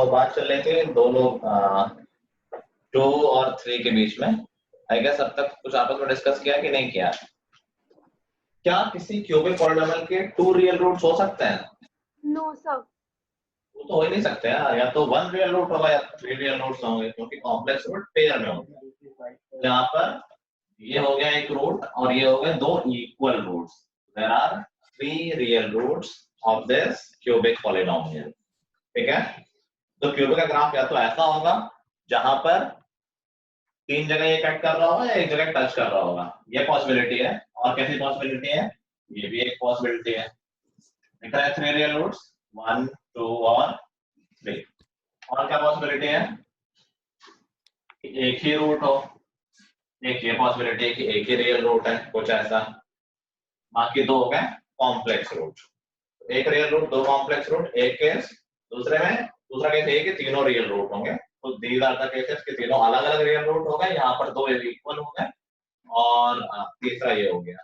बात चल रही थी दो लोग 2 और 3 के बीच में। आई गेस अब तक कुछ आपस में डिस्कस किया कि नहीं किया? क्या किसी क्यूबिक पॉलिनोमियल के 2 रियल रूट्स हो सकते हैं? No sir. वो तो हो ही नहीं सकते यार, या तो 1 रियल रूट होगा या 3 रियल रूट्स होंगे, क्योंकि कॉम्प्लेक्स रूट पेयर में होंगे। यहाँ पर ये हो गया एक रूट और ये हो गए 2 equal roots. There are 3 real roots of this cubic polynomial. ठीक है, तो क्यूबिक का ग्राफ या तो ऐसा होगा जहां पर 3 जगह ये कट कर रहा होगा या एक जगह टच कर रहा होगा, ये पॉसिबिलिटी है। और कैसी पॉसिबिलिटी है? ये भी एक पॉसिबिलिटी है। दिख रहा है 3 रियल रूट्स 1 2 और 3। और क्या पॉसिबिलिटी है? एक ही रूट हो। एक ये पॉसिबिलिटी है कि एक ही रियल रूट है, कुछ ऐसा। बाकी 2 हो गए कॉम्प्लेक्स रूट। एक रियल रूट 2 कॉम्प्लेक्स रूट, एक केस। दूसरा केस ये कि तीनों रियल रूट होंगे। तो दीज आर द केसेस कि तीनों अलग अलग रियल रूट हो गए, यहाँ पर 2 इक्वल हो गए और तीसरा ये हो गया।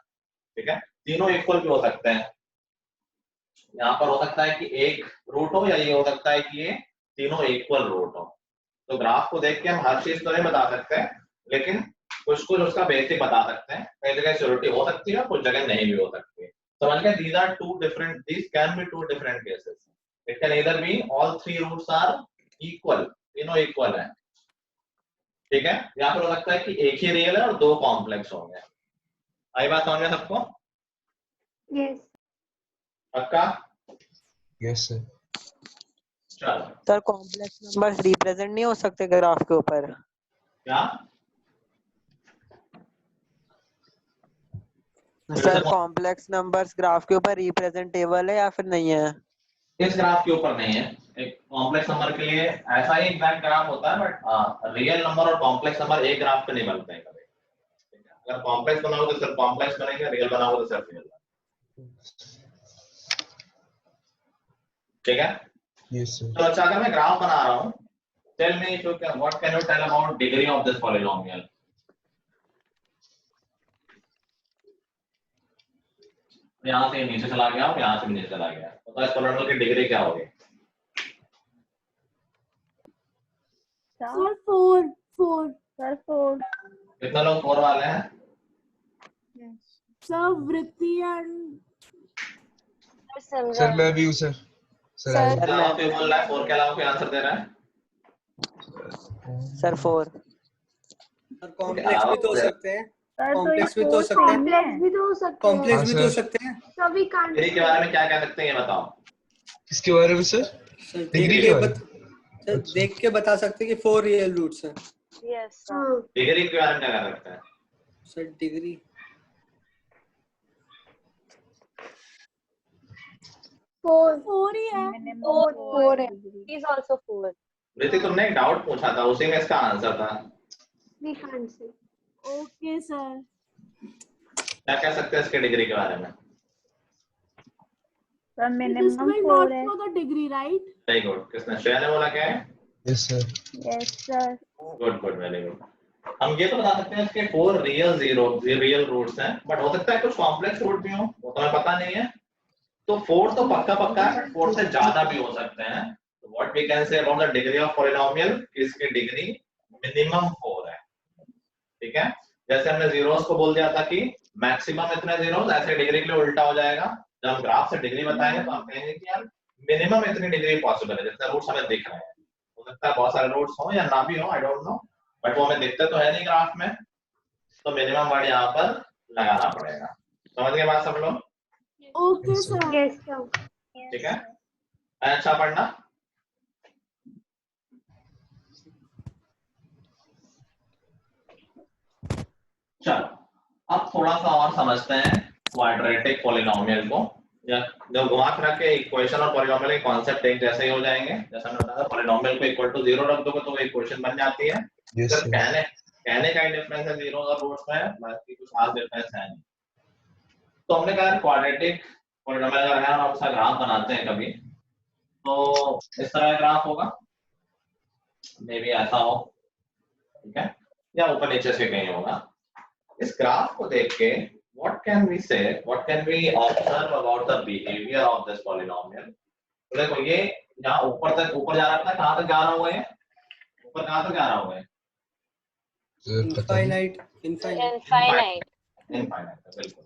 ठीक है, तीनों इक्वल भी हो सकते हैं। यहाँ पर हो सकता है कि एक रूट हो या ये हो सकता है कि ये तीनों इक्वल रूट हो। तो ग्राफ को देख के हम हर चीज तो नहीं बता सकते, लेकिन कुछ कुछ उसका बेसिक बता सकते हैं। कई जगह श्योरिटी हो सकती है, कुछ जगह नहीं भी हो सकती है। समझ गए? these are two different, these can be 2 different cases. It can either be all 3 roots are equal, तीनों इक्वल है। ठीक है, या फिर हो सकता है कि एक ही रियल है और 2 कॉम्प्लेक्स होंगे। आई बात समझ में सबको? यस। पक्का? Yes sir. चलो सर कॉम्प्लेक्स नंबर्स रिप्रेजेंट नहीं हो सकते ग्राफ के ऊपर? क्या सर कॉम्प्लेक्स नंबर्स ग्राफ के ऊपर रिप्रेजेंटेबल है या फिर नहीं है? इस ग्राफ के ऊपर नहीं है। एक कॉम्प्लेक्स नंबर के लिए ऐसा ही एग्जैक्ट ग्राफ होता है, बट रियल नंबर और कॉम्प्लेक्स नंबर एक ग्राफ पे नहीं बनते हैं कभी। अगर कॉम्प्लेक्स बनाओ तो सिर्फ कॉम्प्लेक्स बनेंगे, रियल बनाओ तो सिर्फ रियल। ठीक है, यस सर। तो अच्छा, अगर मैं ग्राफ बना रहा हूं, tell me what can you tell about degree of this polynomial? यहां से नीचे चला गया और यहां से भी नीचे चला गया, तो इस पॉलिनोमियल की डिग्री क्या होगी? Sir 4 sir 4। कितने लोग 4 वाले हैं? सर वृत्ति एंड सर मैं भी हूँ सर। सर मैं कोई बोल रहा है 4 के अलावा कोई आंसर दे रहा है? सर 4। कॉम्प्लेक्स भी तो हो सकते हैं। कॉम्प्लेक्स भी तो हो सकते हैं। कॉम्प्लेक्स भी तो हो सकते हैं। कॉम्प्लेक्स हाँ, भी तो हो सर। सकते हैं। सभी कांड डिग्री के बारे में क्या कह सकते हैं ये बताओ? किसके बारे में सर? सर डिग्री के बारे में? सर देख के बता सकते हैं कि 4 रियल रूट्स हैं। Yes sir. डिग्री के बारे में क्या कह सकते हैं? सर डिग्री 4 ही है। 4 है। Is also 4। ऋतिक, तुमने एक डाउट पूछा था, उसी में इसका आंसर था। We can't say. Okay sir. क्या कह सकते हैं इसके डिग्री के बारे में? सर मिनिमम 4 है। For the degree right? Very good. किसने? श्रेया ने बोला क्या है? Yes sir. Yes sir. Good good, very good. हम ये तो बता सकते हैं इसके 4 रियल रूट्स हैं, बट हो सकता है कुछ कॉम्प्लेक्स रूट भी हो, वो तो हमें पता नहीं है। तो 4 तो पक्का है, 4 से ज्यादा भी हो सकते हैं। तो what we can say about the degree of polynomial, इसकी डिग्री मिनिमम 4 है। ठीक है, जैसे हमने जीरोस को बोल दिया था कि मैक्सिमम इतने जीरोस, ऐसे डिग्री के लिए उल्टा हो जाएगा। जब हम ग्राफ से डिग्री बताएंगे तो हम कहेंगे कि यार मिनिमम इतनी डिग्री पॉसिबल है, जितने रूट्स हमें दिख रहे हैं। हो सकता है बहुत सारे रूट्स हो या ना भी हो, आई डोंट नो, बट वो हमें दिखते तो है नहीं ग्राफ में, तो मिनिमम वर्ड यहाँ पर लगाना पड़ेगा। समझ गए बात सब लोग? Okay sir. Yes sir. ठीक है, अच्छा पढ़ना। चलो अब थोड़ा सा और समझते हैं क्वाड्रेटिक पॉलिनोमियल को। या जब घुमा फिरा के इक्वेशन और पॉलिनोमियल के कॉन्सेप्ट एक जैसे ही हो जाएंगे। जैसा हमने बताया पॉलिनोमियल को इक्वल टू 0 रख दोगे तो वो इक्वेशन बन जाती है। सिर्फ कहने का ही डिफरेंस है जीरो और रूट्स में, बाकी कुछ खास डिफरेंस है नहीं। तो हमने कहा क्वाड्रेटिक पॉलिनोमियल अगर है और उसका ग्राफ बनाते हैं कभी, तो इस तरह का ग्राफ होगा, मे बी ऐसा हो, ठीक है, या ऊपर नीचे से कहीं होगा। इस ग्राफ को देख के what can we observe about the behavior of this polynomial? तो देखो ये जहाँ ऊपर तक ऊपर जा रहा था, कहाँ तक जा रहा हुआ है, ऊपर कहाँ तक जा रहा हुआ है, सर पता नहीं। Infinite infinite infinite. इनफाइनाइट। बिल्कुल।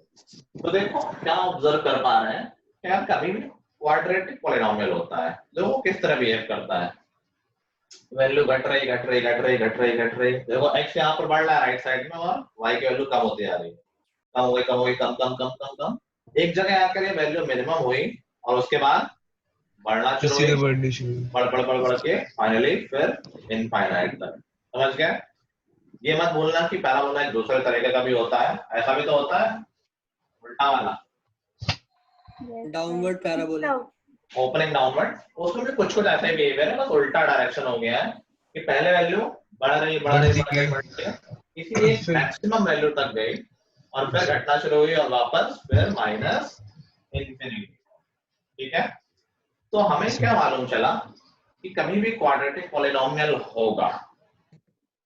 तो देखो क्या ऑब्जर्व कर पा रहे हैं कि यार कभी भी क्वाड्रेटिक पॉलिनोमियल होता है, देखो किस तरह बिहेव करता है, वैल्यू घट रही घट रही घट रही घट रही घट रही, देखो x यहाँ पर बढ़ रहा है राइट साइड में और y की वैल्यू कम होती जा रही है, कम हो गई कम हो गई कम कम कम कम कम, एक जगह आकर ये वैल्यू मिनिमम हुई और उसके बाद बढ़ना शुरू सीधे हुई, बढ़नी शुरू। बढ़ के फाइनली फिर इनफाइनाइट तक। समझ गए? ये मत भूलना कि पैराबोला एक दूसरे तरीके का भी होता है, ऐसा भी तो होता है उल्टा वाला, डाउनवर्ड पैराबोला। ओपनिंग डाउनवर्ड, उसमें भी कुछ कुछ ऐसा ही बिहेवियर है, बस उल्टा डायरेक्शन हो गया है कि पहले वैल्यू बढ़ रही बढ़ रही बढ़ रही बढ़ रही, इसीलिए मैक्सिमम वैल्यू तक गई और फिर घटना शुरू हुई और वापस फिर माइनस इंफिनिटी। ठीक है, तो हमें क्या मालूम चला कि कभी भी क्वाड्रेटिक पॉलिनोमियल होगा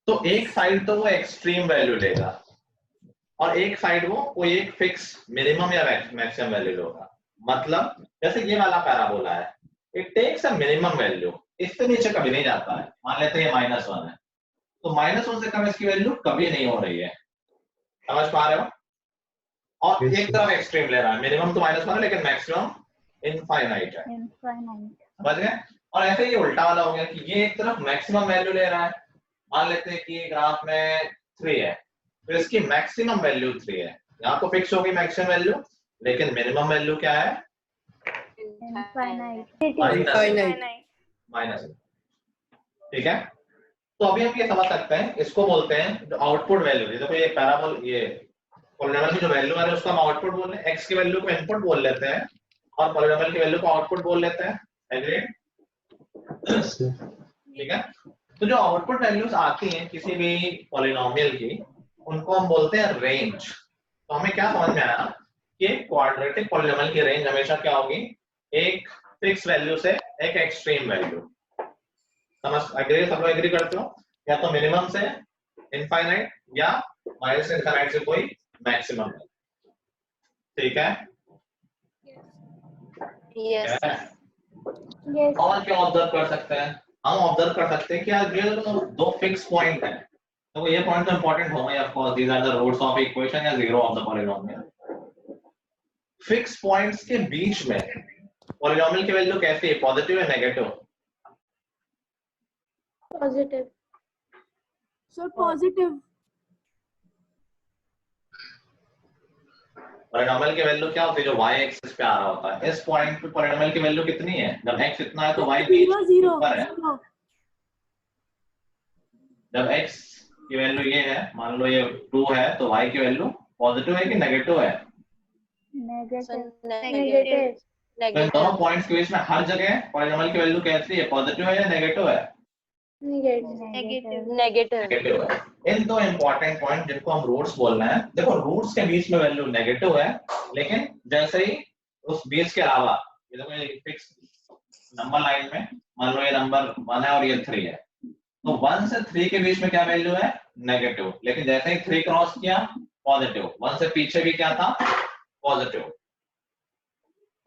तो एक साइड तो वो एक्सट्रीम वैल्यू लेगा और एक साइड वो कोई एक फिक्स मिनिमम या मैक्सिमम वैल्यू लेगा। मतलब जैसे ये वाला पैराबोला है, it takes a minimum value, इससे नीचे कभी नहीं जाता है। मान लेते हैं ये -1 है, तो -1 से कम इसकी वैल्यू कभी नहीं हो रही है। समझ पा रहे हो? और Yes, एक sir. तरफ एक्सट्रीम ले रहा है, मिनिमम तो -1 है लेकिन मैक्सिमम इनफाइनाइट है। समझ गए? और ऐसे ही उल्टा वाला हो गया कि ये एक तरफ मैक्सिमम वैल्यू ले रहा है, मान लेते हैं कि ग्राफ में 3 है, तो इसकी मैक्सिमम वैल्यू 3 है, यहाँ तो फिक्स होगी मैक्सिमम वैल्यू, लेकिन मिनिमम वैल्यू क्या है? इनफाइनाइट। माइनस। ठीक है, तो अभी हम ये समझ सकते हैं, इसको बोलते हैं जो आउटपुट वैल्यू। देखो ये पैराबोल, ये पॉलिनोमियल की जो वैल्यू है उसको हम आउटपुट बोल रहे हैं, x की वैल्यू को इनपुट बोल लेते हैं और पॉलिनोमियल की वैल्यू को आउटपुट बोल लेते हैं। एग्रीड? ठीक है, तो जो आउटपुट वैल्यूज आती हैं किसी भी पॉलिनोमियल की, उनको हम बोलते हैं रेंज। तो हमें क्या समझ में आया कि क्वाड्रेटिक पॉलिनोमियल की रेंज हमेशा क्या होगी? एक फिक्स वैल्यू से एक एक्सट्रीम वैल्यू। समझ एग्री? सब लोग एग्री करते हो? या तो मिनिमम से इनफाइनाइट या माइनस इनफाइनाइट से कोई मैक्सिमम। ठीक है? Yes Yes. और क्या ऑब्जर्व कर सकते हैं? हम ऑब्जर्व कर सकते हैं कि यार ये दो फिक्स पॉइंट है, तो ये पॉइंट तो इंपॉर्टेंट होंगे of course, these are the roots of equation या zero of the polynomial. Fix points के बीच में पॉलिनोमियल की वैल्यू कैसी है? पॉजिटिव या negative? Positive sir, positive. Polynomial की वैल्यू क्या होती है? जो y एक्सिस पे आ रहा होता है, इस पॉइंट पे पॉलिनोमियल की वैल्यू कितनी है? जब x इतना है तो y भी ऊपर है। जब x की वैल्यू ये है, मान लो ये 2 है, तो y की वैल्यू पॉजिटिव है कि नेगेटिव है? नेगेटिव। तो इन दोनों पॉइंट्स के बीच में हर जगह पॉलिनोमियल की वैल्यू कैसी है? पॉजिटिव है या नेगेटिव है? नेगेटिव है। इन दो इंपॉर्टेंट पॉइंट जिनको हम रूट्स बोल रहे हैं, देखो रूट्स के बीच में वैल्यू नेगेटिव है, लेकिन जैसे ही उस बीच के अलावा ये देखो ये फिक्स नंबर लाइन में मान लो ये नंबर 1 है और ये 3 है, तो 1 से 3 के बीच में क्या वैल्यू है? नेगेटिव। लेकिन जैसे ही 3 क्रॉस किया पॉजिटिव, 1 से पीछे भी क्या था? पॉजिटिव।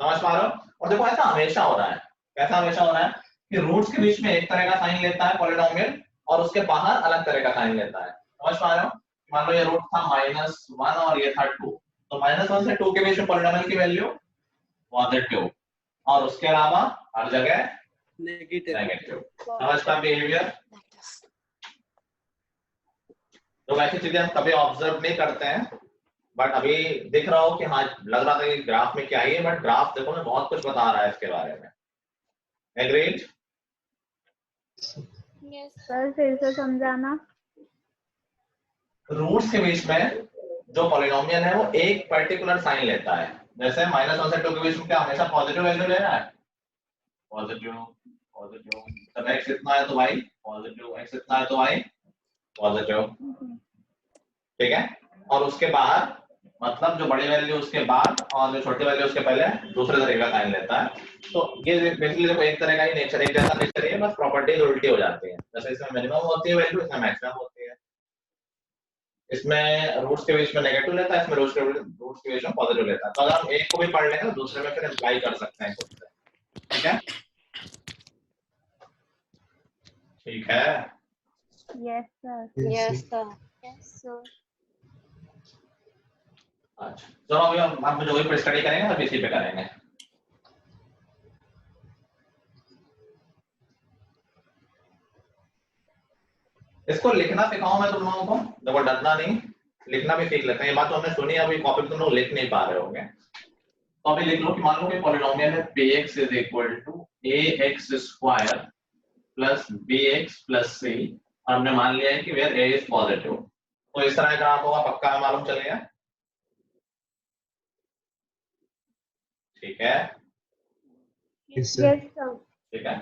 समझ पा रहे हो? और देखो ऐसा हमेशा हो रहा है। कैसा हमेशा हो रहा है कि रूट्स के बीच में एक तरह का साइन लेता है पॉलिनोमियल और उसके बाहर अलग तरह का साइन लेता है। समझ पा रहे हो? मान लो ये रूट था -1 और ये था 2, तो -1 से 2 के बीच में पॉलिनोमियल की वैल्यू पॉजिटिव और उसके अलावा हर जगह नेगेटिव। समझ पा बिहेवियर? तो ऐसी चीजें हम कभी ऑब्जर्व नहीं करते हैं, बट अभी दिख रहा हो कि हाँ लग रहा था कि ग्राफ में क्या है, बट ग्राफ देखो मैं बहुत कुछ बता रहा है इसके बारे में। एग्रीड? सर फिर से समझाना। रूट्स के बीच में जो पॉलिनोमियल है वो एक पर्टिकुलर साइन लेता है। जैसे -1 से 2 के बीच में क्या हमेशा पॉजिटिव वैल्यू ले रहा है? Positive positive. तब x इतना है तो y पॉजिटिव, x इतना है तो y पॉजिटिव। ठीक है, और उसके बाहर मतलब जो बड़ी वैल्यू उसके बाद और जो छोटी वैल्यू उसके पहले दूसरे तरह का साइन लेता है। तो ये बेसिकली देखो एक तरह का ही नेचर, एक जैसा नेचर है, बस प्रॉपर्टीज उल्टी हो जाती हैं। जैसे इसमें मिनिमम होती है वैल्यू, इसमें मैक्सिमम होती है। इसमें रूट्स के बीच में नेगेटिव लेता है, इसमें रूट्स के बीच में पॉजिटिव लेता है। तो अगर हम एक को भी पढ़ लेंगे तो दूसरे में फिर अप्लाई कर सकते हैं खुद से। ठीक है, ठीक है। Yes, sir. Yes, sir. Yes, sir. अच्छा चलो अभी हम जो भी स्टडी करेंगे सब इसी पे करेंगे। इसको लिखना सिखाऊं मैं तुम लोगों को, देखो डरना नहीं, लिखना भी सीख लेते हैं। ये बात तो हमने सुनी, अभी कॉपी पे तुम लोग लिख नहीं पा रहे होंगे, तो अभी लिख लो कि मान लो कि पॉलिनोमियल है px is equal to ax square plus bx plus c, और हमने मान लिया है कि वेयर a इज पॉजिटिव। तो इस तरह का आप होगा, पक्का है, मालूम चल गया? ठीक है, Yes, sir. Yes, sir. ठीक है।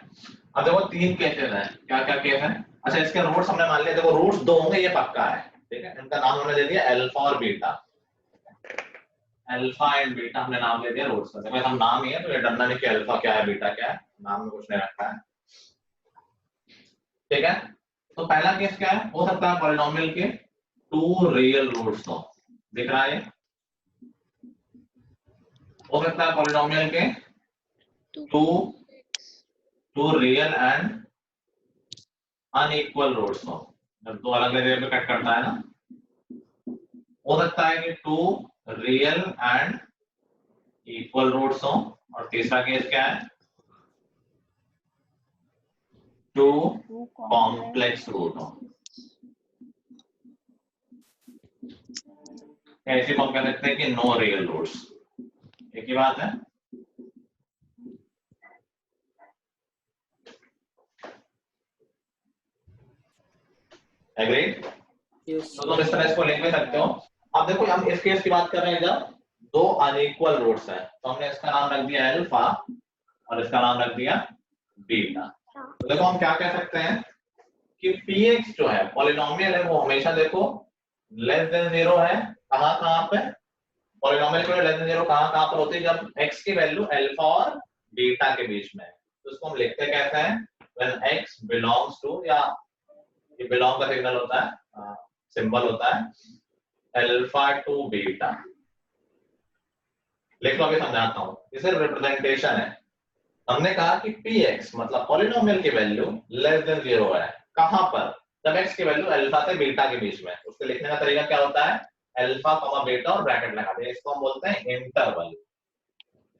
अब देखो तीन केसेस हैं, क्या क्या केस है? अच्छा इसके रूट्स हमने मान लिया, देखो रूट्स दो होंगे ये पक्का है, ठीक है। इनका नाम हमने दे दिया अल्फा और बीटा, अल्फा एंड बीटा हमने नाम दे दिया रूट्स का। देखो हम नाम ही है तो ये डरना नहीं कि अल्फा क्या है बीटा क्या है, नाम में कुछ नहीं रखा है, ठीक है। तो पहला केस क्या है, हो सकता है पॉलिनोमियल के टू रियल रूट्स हो, दिख रहा है? हो सकता है पॉलिनोमियल के two real and unequal roots हो, जब दो अलग अलग जगह पे कट करता है ना। हो सकता है कि two real and equal roots हो, और तीसरा केस क्या है, टू कॉम्प्लेक्स रूट हो। ऐसे हम कह सकते हैं कि नो रियल रूट्स, एक ही बात है। एग्रीड? Yes, तो तुम इस तरह इसको लिख भी सकते हो। अब देखो हम इस केस की बात कर रहे हैं जब दो अनइक्वल रूट्स हैं, तो हमने इसका नाम रख दिया अल्फा और इसका नाम रख दिया बीटा। तो देखो हम क्या कह सकते हैं कि px जो है पॉलिनोमियल है, वो हमेशा देखो लेस देन जीरो है। कहां पे पॉलिनोमियल के लेस देन जीरो कहां पर होती है, जब x की वैल्यू अल्फा और बीटा के बीच में है। तो इसको हम लिखते कैसे हैं, व्हेन x बिलोंग्स टू, या ये बिलोंग का सिग्नल होता है, सिंबल होता है अल्फा टू बीटा। लिख लो, अभी समझाता हूं, ये सिर्फ रिप्रेजेंटेशन है। हमने कहा कि px मतलब पॉलिनोमियल की वैल्यू लेस देन जीरो है, कहां पर, जब x की वैल्यू अल्फा से बीटा के बीच में। उसको लिखने का तरीका क्या होता है, अल्फा कॉमा बीटा और ब्रैकेट लगा दें, इसको हम बोलते हैं interval.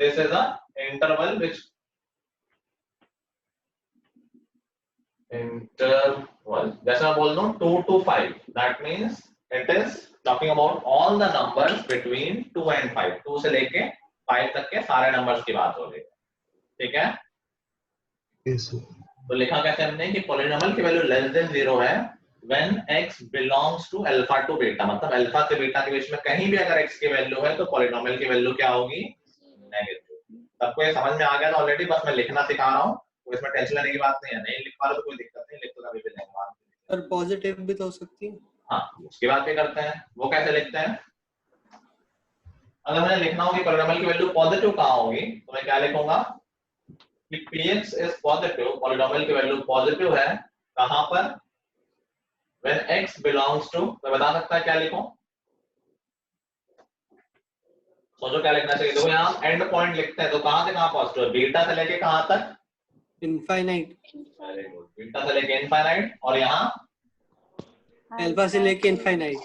This is a interval which interval, जैसे मैं बोल दूं 2 to 5, that means it is talking about all the numbers between 2 and 5, 2 से लेके 5 तक के सारे नंबर्स की बात हो रही है, ठीक है। yes, sir. तो लिखा कैसे हमने कि पॉलिनोमियल की वैल्यू लेस देन जीरो है when x belongs to alpha to beta, मतलब अल्फा से बीटा के बीच में कहीं भी अगर x की वैल्यू है तो पॉलिनोमियल की वैल्यू क्या होगी, नेगेटिव। सबको ये समझ में आ गया ना ऑलरेडी, बस मैं लिखना सिखा रहा हूँ, तो इसमें टेंशन लेने की बात नहीं है। नहीं लिख पा रहे तो कोई दिक्कत नहीं, लिख तो कभी भी लेंगे। सर पॉजिटिव भी तो हो सकती है। हाँ उसकी बात भी करते हैं, वो कैसे लिखते हैं। अगर मुझे लिखना होगी पॉलिनोमियल की वैल्यू पॉजिटिव कहाँ होगी, तो मैं क्या लिखूंगा कि px इज पॉजिटिव, पॉलिनोमियल की वैल्यू पॉजिटिव है कहां पर, when x belongs to, मैं बता सकता है क्या लिखूं, सोचो क्या लिखना चाहिए। देखो यहाँ एंड पॉइंट लिखते हैं तो कहां से कहां पॉजिटिव है, बीटा से लेके कहां तक, इनफाइनाइट, वेरी गुड, बीटा से लेके इनफाइनाइट, और यहाँ अल्फा से लेके इनफाइनाइट,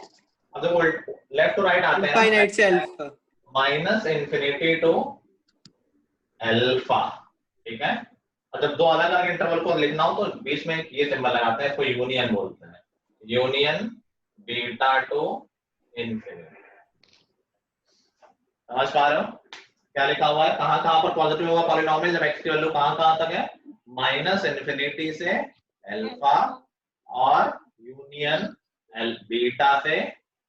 अब देखो लेफ्ट टू राइट आते हैं, इनफाइनाइट से alpha, minus infinity to alpha, ठीक है। और जब दो अलग अलग इंटरवल को लिखना हो तो बीच में ये सिंबल लगाते हैं, इसको यूनियन बोलते हैं, यूनियन बीटा टू इंफिनिटी। समझ पा रहे हो क्या लिखा हुआ है, कहां कहां पर पॉजिटिव होगा पॉलिनोमियल, जब x की वैल्यू कहां कहां तक है, माइनस इंफिनिटी से अल्फा और यूनियन बीटा से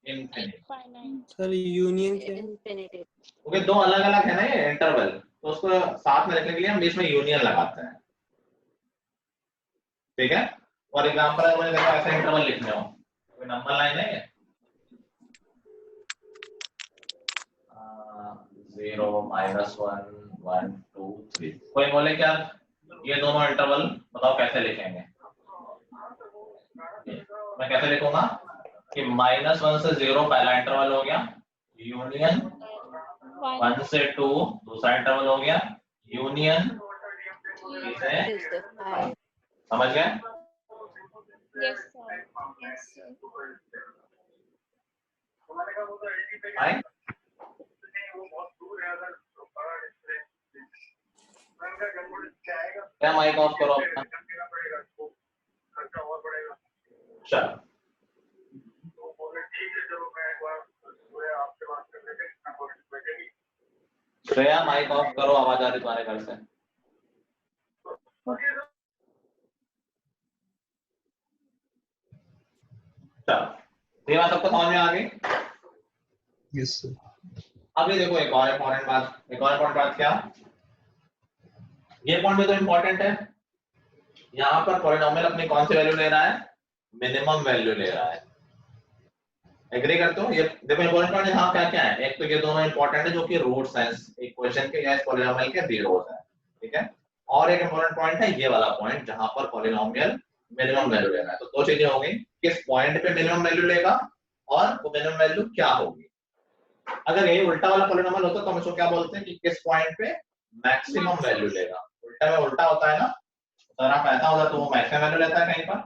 इंफिनिटी। सर यूनियन क्या है? क्योंकि दो अलग अलग है ना ये इंटरवल, तो उसको साथ में लिखने के लिए हम बीच में यूनियन लगाते हैं, ठीक है। फॉर एग्जांपल अगर मुझे देखो ऐसा इंटरवल लिखने हो, कोई नंबर लाइन है ये 0 -1 1 2 3, कोई बोले क्या ये दोनों इंटरवल बताओ कैसे लिखेंगे। मैं कैसे लिखूंगा कि -1 से 0 पहला इंटरवल हो गया, यूनियन 1 से 2 दूसरा इंटरवल हो गया, यूनियन से, समझ गए। Yes, sir. Yes, sir. Fine. क्या माइक ऑफ करो अपना। चलो श्रेया माइक ऑफ करो, आवाज आ रही तुम्हारे घर से। चलो ये बात सबको समझ में आ गई। Yes sir. अब ये देखो एक और इम्पोर्टेंट बात क्या, ये पॉइंट भी तो इम्पोर्टेंट है। यहाँ पर पॉलिनोमियल अपनी कौन सी वैल्यू ले रहा है, मिनिमम वैल्यू ले रहा है। एग्री करते हो? ये देखो इम्पोर्टेंट पॉइंट यहाँ क्या क्या है, एक तो ये दोनों इम्पोर्टेंट है जो कि रूट्स हैं इक्वेशन के या पॉलिनोमियल के जीरोस हैं, ठीक है। और एक इम्पोर्टेंट पॉइंट है ये वाला पॉइंट जहां पर पॉलिनोमियल मिनिमम वैल्यू ले रहा है। तो दो चीजें हो गई, किस पॉइंट पे मिनिमम वैल्यू लेगा और वो मिनिमम वैल्यू क्या होगी। अगर यही उल्टा वाला पॉलिनोमियल होता तो हम इसको क्या बोलते हैं कि किस पॉइंट पे मैक्सिमम वैल्यू लेगा। उल्टा में उल्टा होता है ना, अगर आप ऐसा होता तो वो मैक्सिमम वैल्यू लेता है कहीं पर,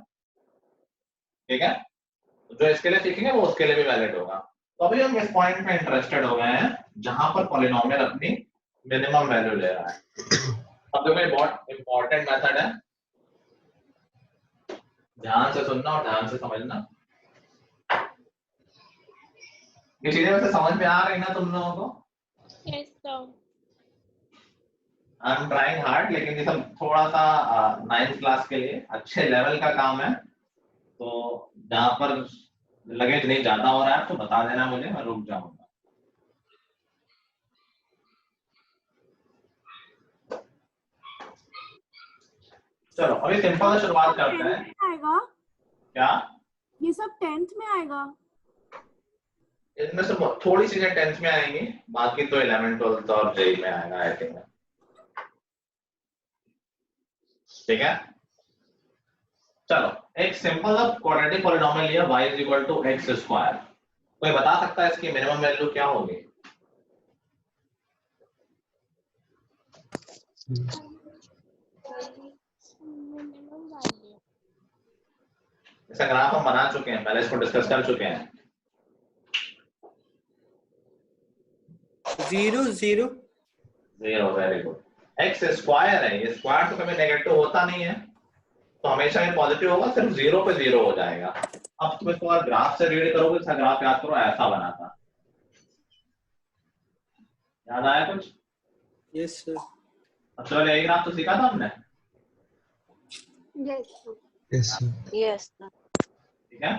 ठीक है। जो इसके लिए सीखेंगे वो उसके लिए भी वैलिड होगा। तो अभी हम इस पॉइंट में इंटरेस्टेड हो गए हैं जहां पर पॉलिनोमियल अपनी मिनिमम वैल्यू ले रहा है। अब देखो ये बहुत इंपॉर्टेंट मेथड है, ध्यान से सुनना और ध्यान से समझना। ये चीजें वैसे समझ में आ रही ना तुम लोगों को? Yes, sir. I am trying hard, लेकिन ये सब थोड़ा सा 9th क्लास के लिए अच्छे लेवल का काम है। तो जहां पर लगे नहीं ज्यादा हो रहा है तो बता देना मुझे, मैं रुक जाऊंगा। चलो अभी सिंपल से शुरुआत करते हैं। आएगा क्या ये सब 10th में आएगा? इनमें से थोड़ी चीजें 10th में आएंगी, बाकी तो 11th 12th और जेई में आएगा आई थिंक, ठीक है। चलो एक सिंपल क्वाड्रेटिक पॉलिनोमियल लिया y is equal to x square. कोई बता सकता है इसकी मिनिमम वैल्यू क्या होगी? Minimum value. इसका ग्राफ हम बना चुके हैं, पहले इसको डिस्कस कर चुके हैं। 0 0 0, वेरी गुड। एक्स स्क्वायर है, ये स्क्वायर तो कभी नेगेटिव होता नहीं है, तो हमेशा ये पॉजिटिव होगा, सिर्फ 0 पे 0 हो जाएगा। अब तुम इसको अगर ग्राफ से रीड करोगे, इसका ग्राफ याद करो ऐसा बना था, याद आया कुछ? Yes sir. अब चलो यही ग्राफ तो सीखा था हमने, यस यस सर। Yes. ठीक है।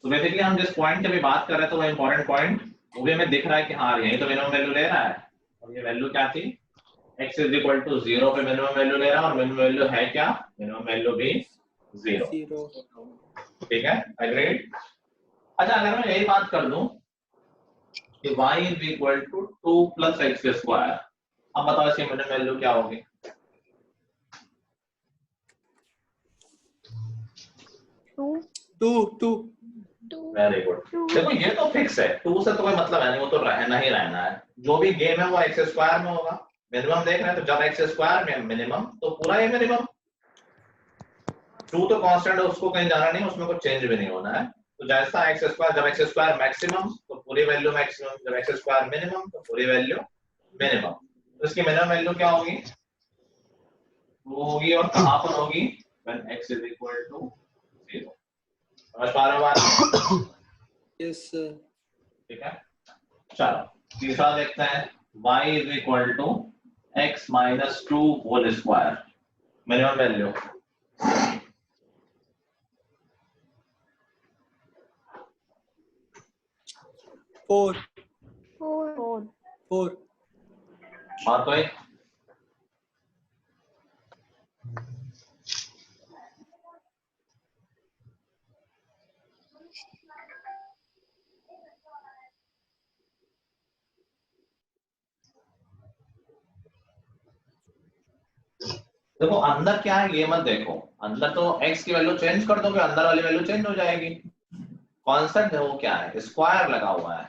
तो बेसिकली हम जिस पॉइंट की अभी बात कर रहे थे वो इंपॉर्टेंट पॉइंट, वो भी हमें दिख रहा है कि हाँ यही तो मिनिमम वैल्यू ले रहा है। और ये वैल्यू क्या थी, x इज इक्वल टू 0 पे मिनिमम वैल्यू ले रहा है, और मिनिमम वैल्यू है क्या, मिनिमम वैल्यू भी 0, 0 ठीक है। एग्रीड। अच्छा अगर मैं यही बात कर दूं कि y is equal to 2 plus x square, अब बताओ इसकी मिनिमम वैल्यू क्या होगी? 2 2 वेरी गुड। देखो ये तो फिक्स है, 2 से तो कोई मतलब है नहीं, वो तो रहना ही रहना है। जो भी गेम है वो एक्स स्क्वायर में होगा। मिनिमम देख रहे हैं तो जब एक्स स्क्वायर में मिनिमम तो पूरा ये मिनिमम, 2 तो कांस्टेंट है, उसको कहीं जाना नहीं, उसमें कुछ चेंज भी नहीं होना है। तो जैसा एक्स स्क्वायर, जब एक्स स्क्वायर मैक्सिमम तो पूरी वैल्यू मैक्सिमम, जब एक्स स्क्वायर मिनिमम तो पूरी वैल्यू मिनिमम। तो इसकी मिनिमम वैल्यू क्या होगी, वो होगी, और कहां पर होगी, when x is equal to 0। समझ पा रहे हो बात? Yes sir. ठीक है। चलो तीसरा देखते हैं, y is equal to x minus 2 whole square, minimum value. Four four four और कोई? देखो अंदर क्या है ये मत देखो, अंदर तो x की वैल्यू चेंज कर दोगे, अंदर वाली वैल्यू चेंज हो जाएगी। कॉन्सेप्ट है वो क्या है, स्क्वायर लगा हुआ है।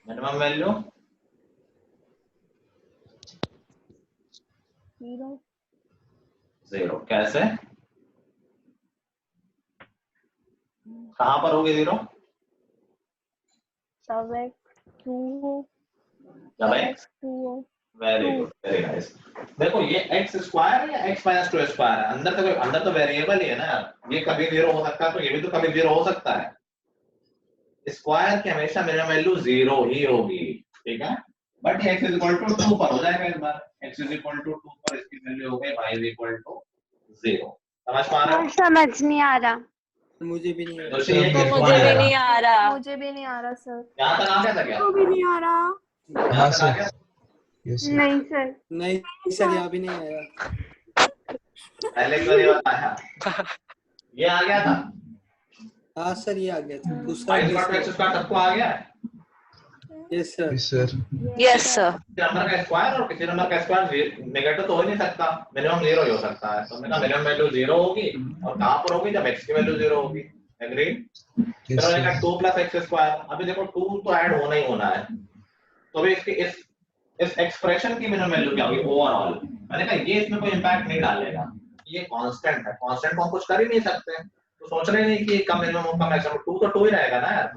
Minimum value 0 0। कैसे, कहां पर होगी 0? सब x2 जब x, very good, very nice. देखो ये x स्क्वायर है या x माइनस 2 स्क्वायर है, अंदर तो वेरिएबल ही है ना यार, ये कभी 0 हो सकता है तो ये भी तो कभी 0 हो सकता है। स्क्वायर की हमेशा मिनिमम वैल्यू 0 ही होगी, ठीक है। But x is equal to 2 पर हो जाएगा इस बार, x इज इक्वल टू 2 पर इसकी वैल्यू हो गई y इज इक्वल टू 0। समझ पा रहे हो? समझ नहीं आ रहा। मुझे भी नहीं आ दोस्तों ये मुझे किसको आएगा? भी नहीं आ रहा। मुझे भी नहीं आ रहा सर। यहाँ तक आ गया था क्या? मुझे भी नहीं आ रहा। रहा। यहाँ तक आ गया? Yes, sir. नहीं सर। नहीं सर, यहाँ भी नहीं आया। पहले क्यों नहीं बताया? ये आ गया था। हाँ सर, ये आ गया था। दूसरा y equal to x square सबको आ गया है? Yes sir. Yes, sir. Yes sir. किसी नंबर का स्क्वायर और किसी नंबर का स्क्वायर नेगेटिव तो हो ही नहीं सकता, मिनिमम 0 ही हो सकता है। तो हमने कहा मिनिमम वैल्यू 0 होगी, और कहां पर होगी? जब x की वैल्यू 0 होगी। एग्री? Yes, फिर हमने कहा sir. 2 plus x square. अभी देखो 2 तो ऐड होना ही होना है, तो अभी इसकी इस एक्सप्रेशन की मिनिमम वैल्यू क्या होगी ओवरऑल? मैंने कहा ये इसमें कोई इंपैक्ट नहीं डालेगा, ये कांस्टेंट है, कांस्टेंट को हम कुछ कर ही नहीं सकते, तो सोच रहे नहीं कि कम मिनिमम हो कम मैक्सिमम, 2 तो 2 ही रहेगा ना यार।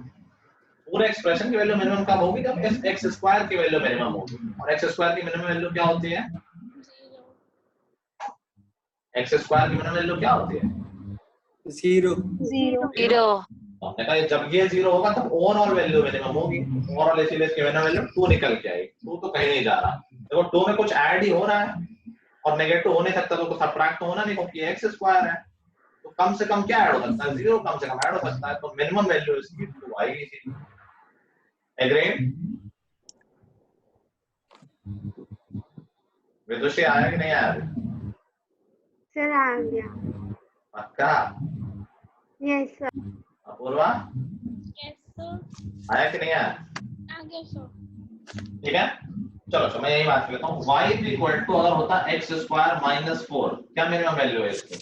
पूरे एक्सप्रेशन की वैल्यू मिनिमम कब होगी? जब इस x स्क्वायर की वैल्यू मिनिमम होगी, और x स्क्वायर की मिनिमम वैल्यू क्या होती है? x स्क्वायर की मिनिमम वैल्यू क्या होती है? 0। हमने कहा जब ये 0 होगा तब ओवरऑल वैल्यू मिनिमम होगी, ओवरऑल इसीलिए इसकी मिनिमम वैल्यू 2 निकल के आएगी। 2 तो कहीं नहीं जा रहा, देखो 2 में कुछ ऐड ही हो रहा है, और नेगेटिव हो नहीं सकता, तो सबट्रैक्ट तो होना नहीं क्योंकि ये x स्क्वायर है। तो कम से कम क्या ऐड हो सकता है? 0 कम से कम ऐड हो सकता है, तो मिनिमम वैल्यू इसकी 2 आएगी इसीलिए। एग्री? विदुषी आया कि नहीं आया? सर आ गया। पक्का? Yes sir. Apurva Yes, sir. आया कि नहीं आया? आगे sir. ठीक है, चलो मैं यही बात करता हूँ। y इज इक्वल टू अगर होता x स्क्वायर माइनस 4, क्या मिनिमम वैल्यू है इसकी?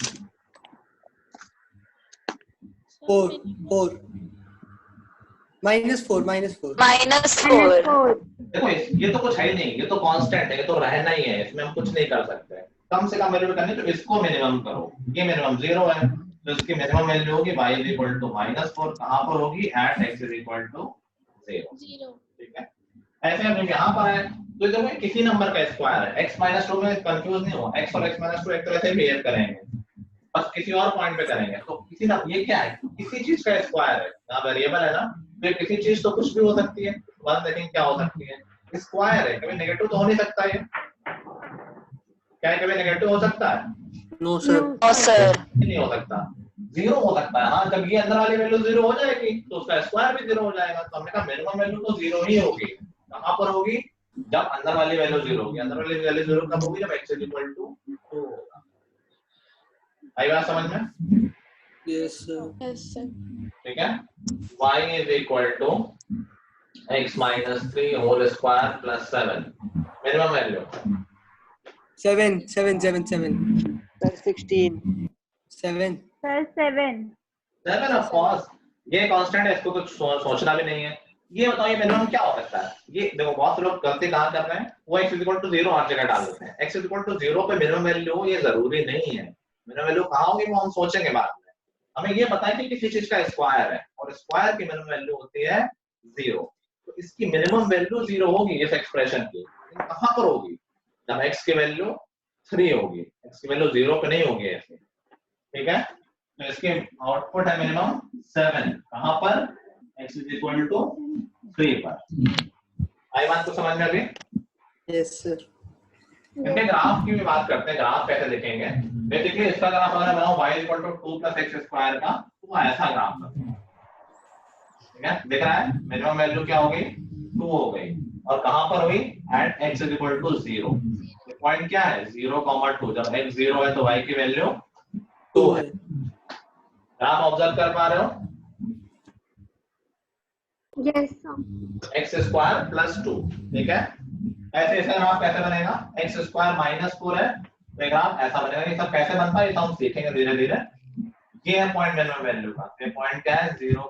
4 -4 देखो ये तो कुछ है ही नहीं, ये तो कांस्टेंट है, ये तो रहना ही है, इसमें हम कुछ नहीं कर सकते। कम से कम वैल्यू करनी तो इसको मिनिमम करो, ये मिनिमम 0 है, तो इसकी मिनिमम वैल्यू होगी y इज इक्वल टू -4, कहां पर होगी? At x is equal to 0। ठीक है, ऐसे हम यहां पर है, तो देखो ये किसी नंबर का स्क्वायर है, x -2 में कंफ्यूज नहीं हो, x और x -2 एक तरह से बिहेव करेंगे, बस किसी और पॉइंट पे करेंगे। तो किसी ना, ये क्या है? किसी चीज का स्क्वायर है, यहाँ वेरिएबल है ना, तो किसी चीज तो कुछ भी हो सकती है, बात देखें क्या हो सकती है। स्क्वायर है, कभी नेगेटिव तो हो नहीं सकता, ये क्या है? कभी नेगेटिव हो सकता है? No sir. नहीं हो सकता, 0 हो सकता है। हाँ, जब ये अंदर वाली वैल्यू 0 हो जाएगी तो उसका स्क्वायर भी 0 हो जाएगा। तो हमने कहा मिनिमम वैल्यू तो 0 ही होगी। कहां पर होगी? जब अंदर वाली वैल्यू 0 होगी। अंदर वाली वैल्यू 0 कब होगी? जब x = 2 होगा। आई बात समझ में? Yes sir. ठीक है, y is equal to x minus 3 whole square plus 7, minimum value 7 sir 16 7 sir 7 7 of course, ये कांस्टेंट है, इसको कुछ सोचना भी नहीं है। ये बताओ ये मिनिमम क्या हो सकता है? ये देखो बहुत लोग गलती कहां कर रहे हैं, वो x = 0 हर जगह डाल देते हैं। x = 0 पे मिनिमम वैल्यू हो, ये जरूरी नहीं है। मिनिमम वैल्यू कहां होगी वो हम सोचेंगे बाद में। हमें ये पता है कि किसी चीज का स्क्वायर है, और स्क्वायर की मिनिमम वैल्यू होती है 0, तो इसकी मिनिमम वैल्यू 0 होगी इस एक्सप्रेशन की। कहां पर होगी? जब x की वैल्यू 3 होगी, x की वैल्यू 0 पे नहीं होगी ऐसे। ठीक है, तो इसके आउटपुट है मिनिमम 7, कहां पर? x = 3 पर। आई बात को समझ में अभी? Yes sir. इनके ग्राफ की भी बात करते हैं, ग्राफ कैसे देखेंगे। बेसिकली इसका ग्राफ अगर बनाओ y = 2 + x² का, तो ऐसा ग्राफ है। ठीक है, दिख रहा है? मिनिमम वैल्यू क्या हो गई? 2 हो गई, और कहां पर हुई? Eight x = 0। पॉइंट क्या है? 0, 2। जब x 0 है तो y की वैल्यू 2 है। ग्राफ ऑब्जर्व कर पा रहे हो? Yes sir. x² + 2। ठीक है, ऐसे ऐसा ग्राफ कैसे बनेगा? x² -4 है, तो ग्राफ ऐसा बनेगा। ये सब कैसे बनता है ये तो हम सीखेंगे धीरे धीरे। ये है पॉइंट मिनिमम वैल्यू का। ये पॉइंट क्या है? 0,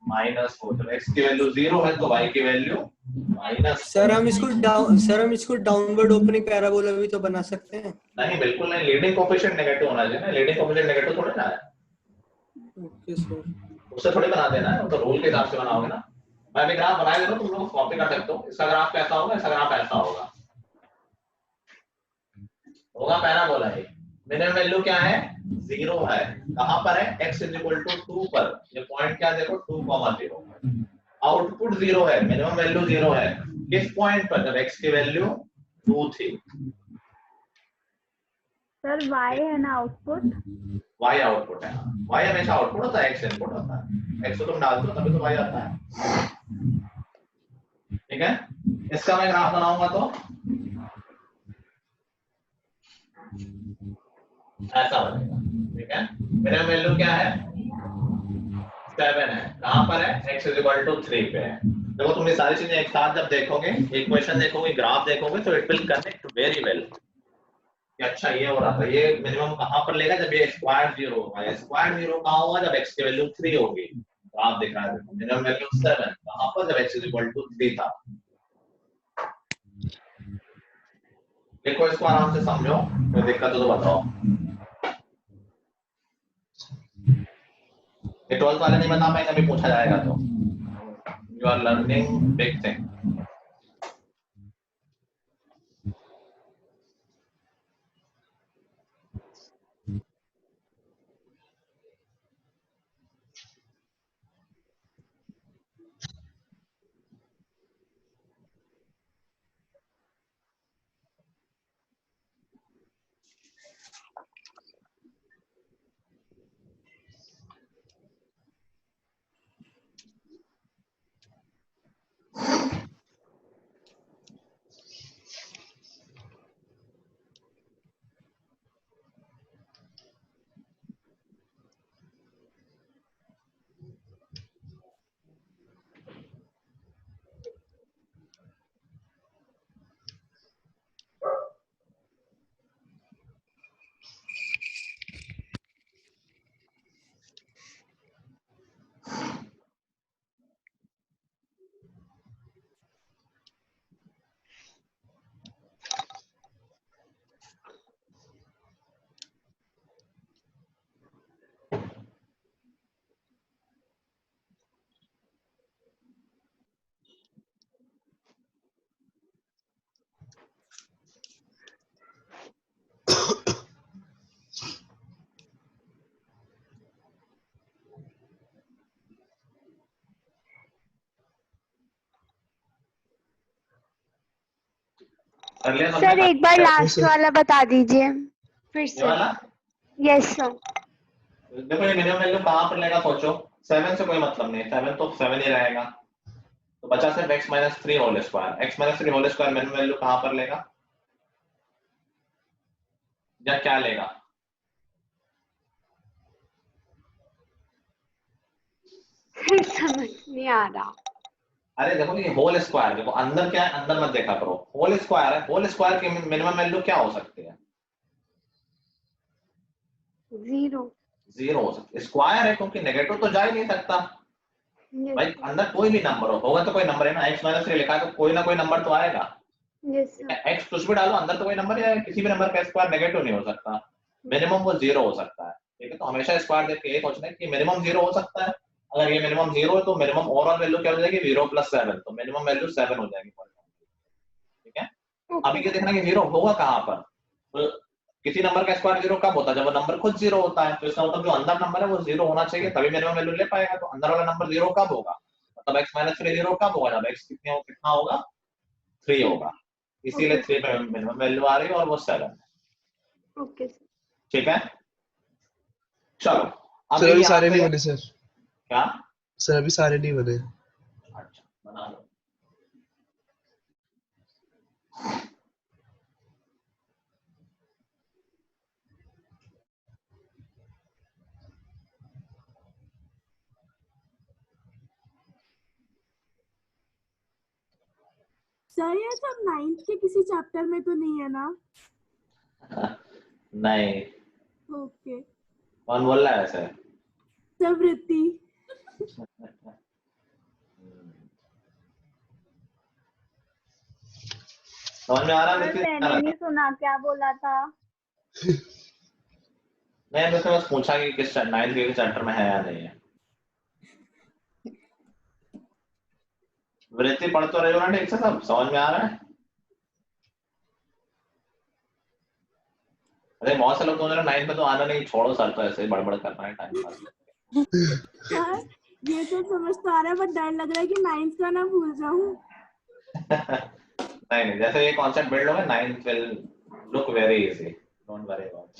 -4। जब x की वैल्यू 0 है तो y की वैल्यू -4। सर हम इसको डाउनवर्ड ओपनिंग पैराबोला भी तो बना सकते हैं। नहीं, बिल्कुल नहीं, लीडिंग कोएफिशिएंट नेगेटिव होना चाहिए ना, लीडिंग कोएफिशिएंट नेगेटिव थोड़ी ना है। Okay sir. उससे थोड़ी बना देना है, वो तो रूल के हिसाब से बनाओगे ना। मैं भी ग्राफ बना दे रहा हूं, तुम लोग कॉपी कर सकते हो। इसका ग्राफ कैसा होगा, इसका ग्राफ ऐसा होगा पैराबोला है। मिनिमम वैल्यू क्या है, 0 है। कहां पर है, x = 2 पर। ये पॉइंट क्या देखो, 2, 0। आउटपुट 0 है, मिनिमम वैल्यू 0 है। किस पॉइंट पर, जब x की वैल्यू 2 थी। सर y है ना आउटपुट? y आउटपुट है। y हमेशा आउटपुट होता है, x इनपुट होता है। x को तुम डालते हो तभी तो y आता है। ठीक है, इसका मैं ग्राफ बनाऊंगा तो ऐसा बनेगा। ठीक है, मिनिमम वैल्यू क्या है, 7 है। कहां पर है, x = 3 पे है। देखो तुम ये सारी चीजें एक साथ जब देखोगे, इक्वेशन देखोगे, ग्राफ देखोगे, तो it will connect very well. अच्छा ये हो रहा था, ये मिनिमम कहां पर लेगा, जब ये स्क्वायर 0 होगा। स्क्वायर 0 कहां होगा, जब x की वैल्यू 3 होगी। तो आप दिख रहा है, मिनिमम वैल्यू 7 कहां पर, जब x = 3 था। देखो इसको आराम से समझो, कोई दिक्कत हो तो बताओ। ये 12th वाले नहीं बता पाएंगे, अभी पूछा जाएगा तो। You are learning big thing. कर लिया सबने? सर एक बार लास्ट सर। वाला बता दीजिए फिर ये से। वाला यस सर। देखो, ये मिनिमम वैल्यू कहां पर लेगा, सोचो। 7 से कोई मतलब नहीं, 7 तो 7 ही रहेगा। तो बचा सिर्फ x - 3 whole square. x - 3 whole square minimum value कहां पर लेगा, या क्या लेगा? समझ नहीं आ रहा। अरे देखो, ये होल स्क्वायर, देखो अंदर क्या है, अंदर मत देखा करो। होल स्क्वायर है, होल स्क्वायर की मिनिमम वैल्यू क्या हो सकती है? 0। 0 हो सकती है। स्क्वायर है क्योंकि नेगेटिव तो जा ही नहीं सकता भाई। यस अंदर कोई भी नंबर होगा तो कोई नंबर है ना। x - 3 लिखा है तो कोई ना कोई नंबर तो आएगा। Yes sir. x कुछ भी डालो, अंदर तो कोई नंबर या किसी भी नंबर का स्क्वायर नेगेटिव नहीं हो सकता। मिनिमम वो 0 हो सकता है। ठीक है, तो हमेशा स्क्वायर देख के ये सोचना है कि मिनिमम 0 हो सकता है। अगर ये मिनिमम 0 है तो मिनिमम ओवरऑल वैल्यू क्या हो जाएगी, 0 + 7, तो मिनिमम वैल्यू 7 हो जाएगी। ठीक है, अभी ये देखना कि 0 होगा कहां पर। तो किसी नंबर का स्क्वायर 0 कब होता है, जब वो नंबर खुद 0 होता है। तो इसका मतलब जो अंदर नंबर है वो 0 होना चाहिए, तभी मिनिमम वैल्यू ले पाएगा। तो अंदर वाला नंबर 0 कब होगा, मतलब x - 3 0 कब होगा, जब x कितना होगा, 3 होगा। इसीलिए 3 पे मिनिमम वैल्यू आ रही है और वो 7 है। Okay sir. ठीक है, चलो सर अभी अभी यहाँ सारे पे नहीं बने सर। क्या, सर अभी सारे नहीं बने। अच्छा बना लो। सर ये सब 9th के किसी चैप्टर में तो नहीं है ना? नहीं, ओके कौन बोल रहा है ऐसे? सर वृत्ति। समझ में आ रहा है? मैंने नहीं सुना क्या बोला था। नहीं, मैं बस पूछा कि किस 9th के चैप्टर में है या नहीं है। वृत्ति पढ़ तो रहे हो ना ठीक से, सब समझ में आ रहा है? अरे बहुत से लोग तो 9th में तो आना नहीं, छोड़ो सर, तो ऐसे ही बड़बड़ कर रहा है टाइम पास। हाँ, ये तो समझ तो आ रहा है, बट डर लग रहा है कि 9th का ना भूल जाऊं। नहीं, जैसे ये कॉन्सेप्ट बिल्ड होगा 9th will look very easy, don't worry about.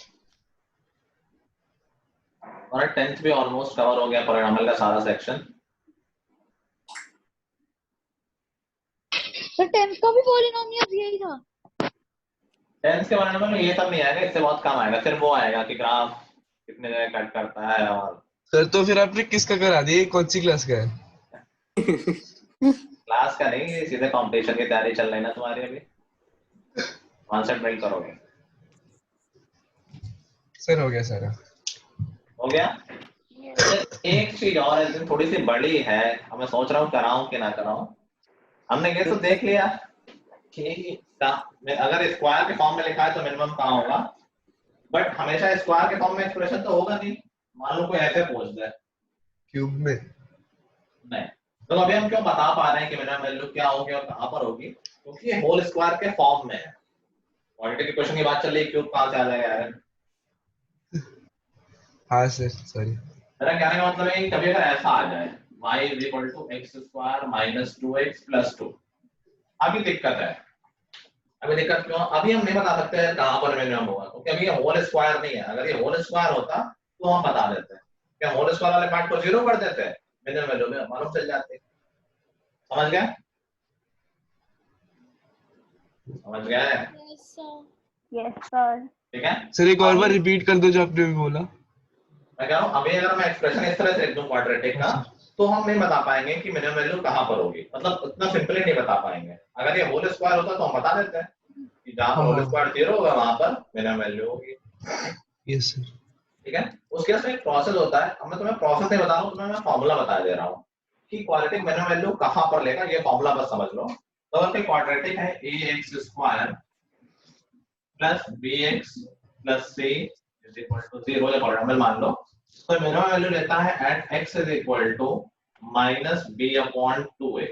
और 10th भी ऑलमोस्ट कवर हो गया, पॉलिनोमियल का सारा सेक्शन। तो 10th का भी पॉलिनोमियल यही था। 10th के पॉलिनोमियल में ये सब नहीं आएगा, इससे बहुत कम आएगा। सिर्फ वो आएगा कि ग्राफ कितने जगह कट करता है। और सर तो फिर आपने किसका करा दिया, कौन सी क्लास का है? क्लास का नहीं, सीधे कंपटीशन की तैयारी चल रही है ना तुम्हारी, अभी कॉन्सेप्ट बिल्ड करोगे। सर हो गया सारा। हो गया। एक चीज और है, थोड़ी सी बड़ी है, अब मैं सोच रहा हूँ कराऊं कि ना कराऊं। हमने ये तो देख लिया कि अगर स्क्वायर के फॉर्म में लिखा है तो मिनिमम कहाँ होगा, बट हमेशा स्क्वायर के फॉर्म में एक्सप्रेशन तो होगा नहीं। मान लो कोई ऐसे पूछ दे क्यूब में नहीं, तो अभी हम क्यों बता पा रहे हैं कि मिनिमम वैल्यू क्या होगी और कहाँ पर होगी, क्योंकि ये होल स्क्वायर के फॉर्म में है। क्वांटिटी क्वेश्चन की बात चल रही है, क्यूब कहाँ से आ जाएगा यार? हाँ सर सॉरी। मेरा कहने का मतलब है कि कभी अगर ऐसा आ जाए y = x² - 2x + 2, अभी दिक्कत है। अभी दिक्कत क्यों? अभी हम नहीं बता सकते कहाँ पर मिनिमम होगा, क्योंकि अभी ये होल स्क्वायर नहीं है। अगर ये होल स्क्वायर होता तो हम बता देते हैं, क्या होल स्क्वायर वाले पार्ट को 0 कर देते हैं, मिनिमम वैल्यू में मालूम चल जाती। समझ गए? समझ गए? Yes sir. Yes sir. ठीक है सर एक और बार रिपीट कर दो जो आपने भी बोला। मैं कह रहा हूँ अभी अगर मैं एक्सप्रेशन इस तरह से लिख दूं क्वाड्रेटिक का, तो हम नहीं बता पाएंगे कि मिनिमम वैल्यू कहाँ पर होगी, मतलब उतना सिंपली नहीं बता पाएंगे। अगर ये होल स्क्वायर होता तो हम बता देते हैं कि जहाँ पर होल स्क्वायर 0 होगा वहां पर मिनिमम वैल्यू होगी। Yes sir. ठीक है। उसके बाद एक प्रोसेस होता है। अब मैं तुम्हें प्रोसेस नहीं बता रहा हूँ, तुम्हें मैं फॉर्मूला बता दे रहा हूँ कि क्वाड्रेटिक मिनिमम वैल्यू कहाँ पर लेगा, ये फॉर्मूला बस समझ लो। तो अगर क्वाड्रेटिक है ax² + bx + c = 0 या पॉलिनोमियल मान लो, तो मिनिमम वैल्यू लेता है at x = -b/2a।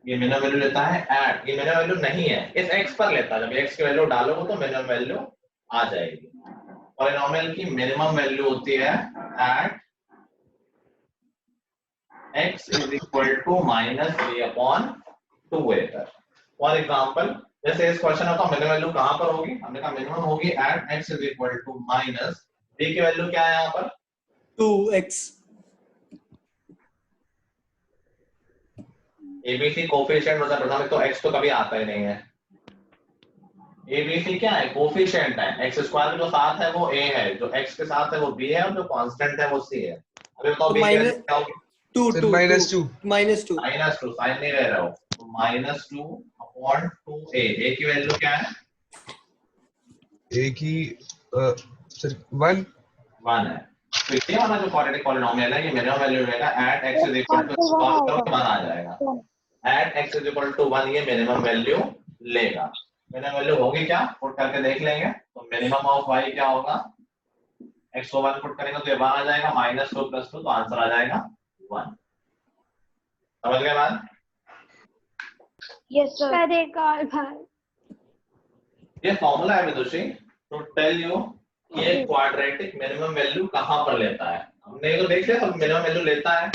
ये मिनिमम वैल्यू लेता है at, ये मिनिमम वैल्यू नहीं है, इस x पर लेता है। जब x की वैल्यू डालोगे तो मिनिमम वैल्यू आ जाएगी। पॉलिनोमियल की मिनिमम वैल्यू होती है at x = -b/2a। For example, जैसे इस क्वेश्चन में तो मिनिमम वैल्यू कहां पर होगी, हमने कहा मिनिमम होगी at x = -b की वैल्यू क्या है यहाँ पर 2x। एबीसी कोफिशिएंट मतलब प्रथम तो x तो कभी आता ही नहीं है। एबीसी क्या है? कोफिशिएंट है। x² जो साथ है वो a है, जो x के साथ है वो b है, और जो कांस्टेंट है वो c है। अभी बताओ b की वैल्यू क्या होगी? 2 सर -2 -2 -2 साइन नहीं ले रहे हो, तो -2/2a। a की वैल्यू क्या है? ए की सर 1 1 है। तो ये वाला जो क्वाड्रेटिक पॉलिनोमियल है, ये मिनिमम वैल्यू लेगा at x = 1 आ जाएगा। at x = 1 ये मिनिमम वैल्यू लेगा। मिनिमम वैल्यू होगी क्या, पुट करके देख लेंगे। तो मिनिमम ऑफ y क्या होगा? x को 1 पुट करेंगे तो ये 1 आ जाएगा, -2 + 2 तो आंसर आ जाएगा 1। समझ गए बात? Yes sir. अरे कॉल भाई, ये फॉर्मूला है विदुषी टू टेल यू कि एक क्वाड्रेटिक मिनिमम वैल्यू कहां पर लेता है। हमने तो देख लिया सब मिनिमम वैल्यू लेता है,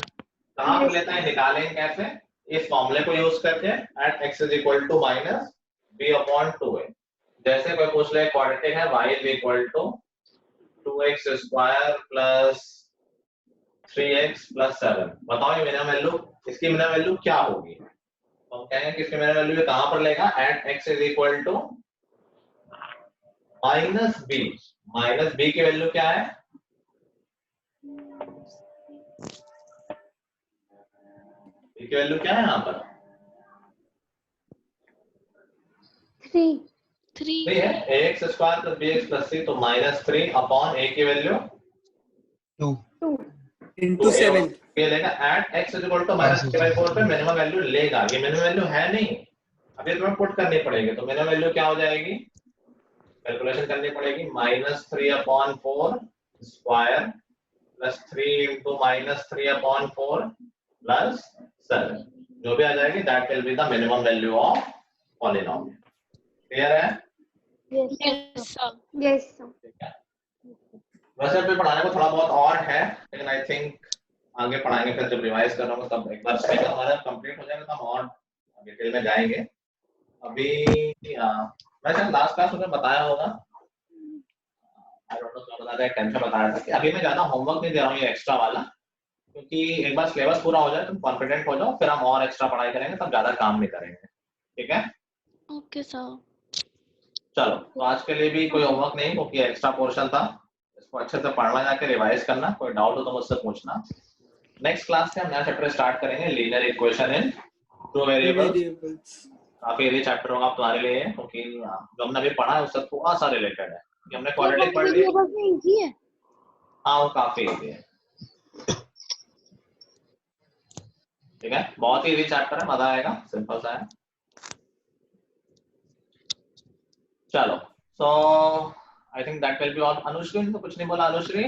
कहां पर लेता है निकालेंगे कैसे? इस फॉर्मूले को यूज करके at x = -b/2a। जैसे कोई पूछ ले क्वाड्रेटिक है y = 2x² + 3x + 7, बताओ ये मिनिमम वैल्यू, इसकी मिनिमम वैल्यू क्या होगी? तो हम कहेंगे कि इसकी मिनिमम वैल्यू कहां पर लेगा? at x = -b की वैल्यू क्या है? b की वैल्यू क्या है यहाँ पर? 3 3 है ax² + bx + c, तो -3/a की वैल्यू 2 into 7। ये लेगा at x = -3/4 पे मिनिमम वैल्यू लेगा। ये मिनिमम वैल्यू है नहीं, अभी तुम्हें पुट करनी पड़ेगी, तो मिनिमम वैल्यू क्या हो जाएगी, कैलकुलेशन करनी पड़ेगी, -3/4 स्क्वायर प्लस 3 into -3/4 प्लस 7, जो भी आ जाएगी that will be the minimum value of polynomial. Clear है? Yes, sir. Yes. ठीक है। वैसे अभी पढ़ाने को थोड़ा बहुत और है, लेकिन आई थिंक आगे पढ़ाएंगे, फिर जब रिवाइज कर रहा हूँ तब एक बार स्पीकर हमारा कंप्लीट हो जाएगा तो हम और डिटेल में जाएंगे। अभी वैसे लास्ट क्लास में बताया होगा, आई डोंट नो क्या बताया था, टेंशन बताया था कि अभी मैं ज्यादा होमवर्क नहीं दे रहा हूँ ये एक्स्ट्रा वाला, क्योंकि एक बार सिलेबस पूरा हो जाए तुम कॉन्फिडेंट हो जाओ, फिर हम और एक्स्ट्रा पढ़ाई करेंगे, तब ज्यादा काम नहीं करेंगे। ठीक है? Okay, sir. चलो, तो आज के लिए भी कोई होमवर्क नहीं, क्योंकि एक्स्ट्रा पोर्शन था, इसको अच्छे से पढ़ना, जाके रिवाइज करना, कोई डाउट हो तो मुझसे पूछना। नेक्स्ट क्लास से हम नया चैप्टर स्टार्ट करेंगे, linear equation in two variables. Variables. काफी इजी चैप्टर होगा तुम्हारे लिए, क्योंकि जो हमने अभी पढ़ा है उससे थोड़ा सा रिलेटेड है, कि हमने क्वाड्रेटिक पढ़ लिया। इजी है। हाँ, वो काफी इजी है। ठीक है, बहुत ही इजी चैप्टर है, मजा आएगा, सिंपल सा है। चलो, so I think that will be all. Anushree ने तो कुछ नहीं बोला, अनुश्री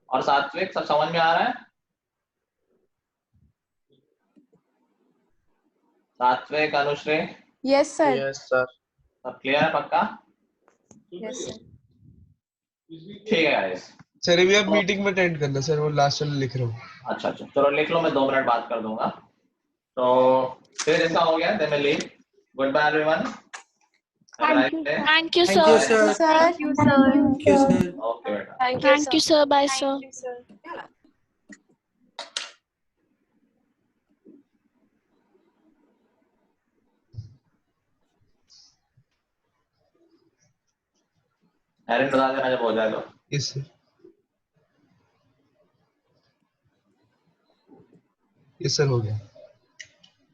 और सात्विक सब समझ में आ रहा है? Satvik, Anushree, yes sir. Yes sir. सब क्लियर है पक्का? Yes sir. ठीक है गाइस। सर अभी आप मीटिंग में अटेंड करना सर, वो लास्ट वाला लिख रहा हूँ। अच्छा अच्छा, चलो लिख लो, मैं 2 मिनट बात कर दूंगा। तो फिर इसका हो गया, देन मैं leave. Good bye everyone. Thank you, Thank you, sir. sir. Thank you, sir. Thank you, sir. Okay बेटा। Thank you, sir. Bye, sir. Erin बता देना जब हो जाए तो। Yes sir. यस सर, हो गया।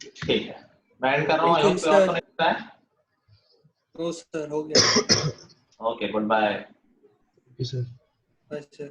ठीक है, मैं एंड कर रहा हूँ। आई Thank you, होप कोई और sir. तो नहीं होता है। No, sir. हो गया. Okay, good bye. Yes sir. Bye, sir.